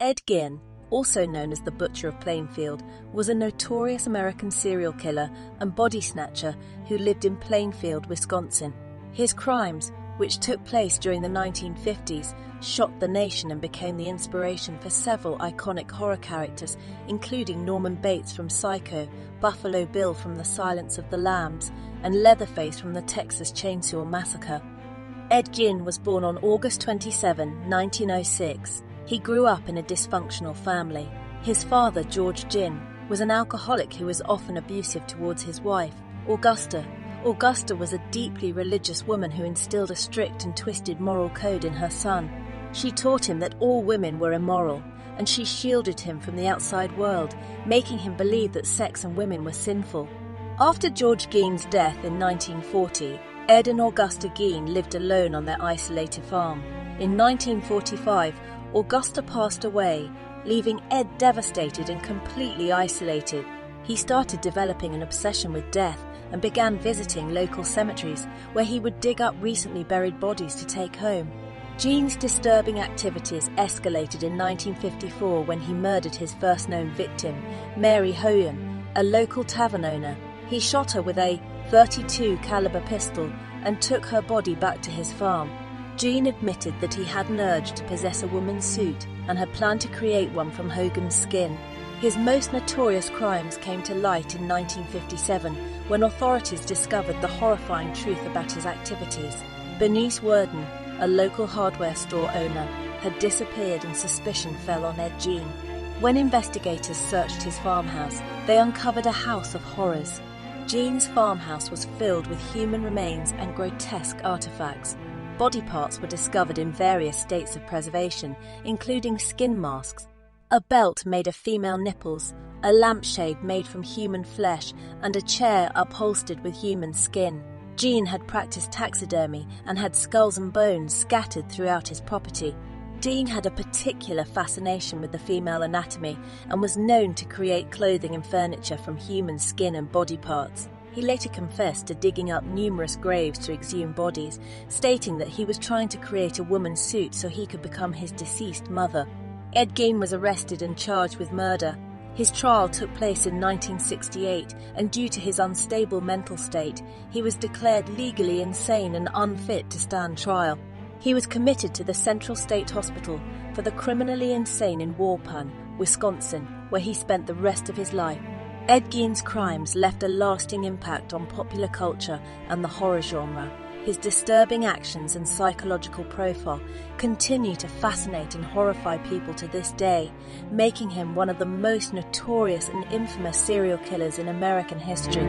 Ed Gein, also known as the Butcher of Plainfield, was a notorious American serial killer and body snatcher who lived in Plainfield, Wisconsin. His crimes, which took place during the 1950s, shocked the nation and became the inspiration for several iconic horror characters, including Norman Bates from Psycho, Buffalo Bill from The Silence of the Lambs, and Leatherface from the Texas Chainsaw Massacre. Ed Gein was born on August 27, 1906. He grew up in a dysfunctional family. His father, George Gein, was an alcoholic who was often abusive towards his wife, Augusta. Augusta was a deeply religious woman who instilled a strict and twisted moral code in her son. She taught him that all women were immoral, and she shielded him from the outside world, making him believe that sex and women were sinful. After George Gein's death in 1940, Ed and Augusta Gein lived alone on their isolated farm. In 1945, Augusta passed away, leaving Ed devastated and completely isolated. He started developing an obsession with death and began visiting local cemeteries where he would dig up recently buried bodies to take home. Gein's disturbing activities escalated in 1954 when he murdered his first known victim, Mary Hoyan, a local tavern owner. He shot her with a .32 caliber pistol and took her body back to his farm. Gein admitted that he had an urge to possess a woman's suit and had planned to create one from Hogan's skin. His most notorious crimes came to light in 1957 when authorities discovered the horrifying truth about his activities. Bernice Worden, a local hardware store owner, had disappeared and suspicion fell on Ed Gein. When investigators searched his farmhouse, they uncovered a house of horrors. Gein's farmhouse was filled with human remains and grotesque artifacts. Body parts were discovered in various states of preservation, including skin masks, a belt made of female nipples, a lampshade made from human flesh, and a chair upholstered with human skin. Gein had practiced taxidermy and had skulls and bones scattered throughout his property. Gein had a particular fascination with the female anatomy and was known to create clothing and furniture from human skin and body parts. He later confessed to digging up numerous graves to exhume bodies, stating that he was trying to create a woman's suit so he could become his deceased mother. Ed Gein was arrested and charged with murder. His trial took place in 1968, and due to his unstable mental state, he was declared legally insane and unfit to stand trial. He was committed to the Central State Hospital for the criminally insane in Waupun, Wisconsin, where he spent the rest of his life. Ed Gein's crimes left a lasting impact on popular culture and the horror genre. His disturbing actions and psychological profile continue to fascinate and horrify people to this day, making him one of the most notorious and infamous serial killers in American history.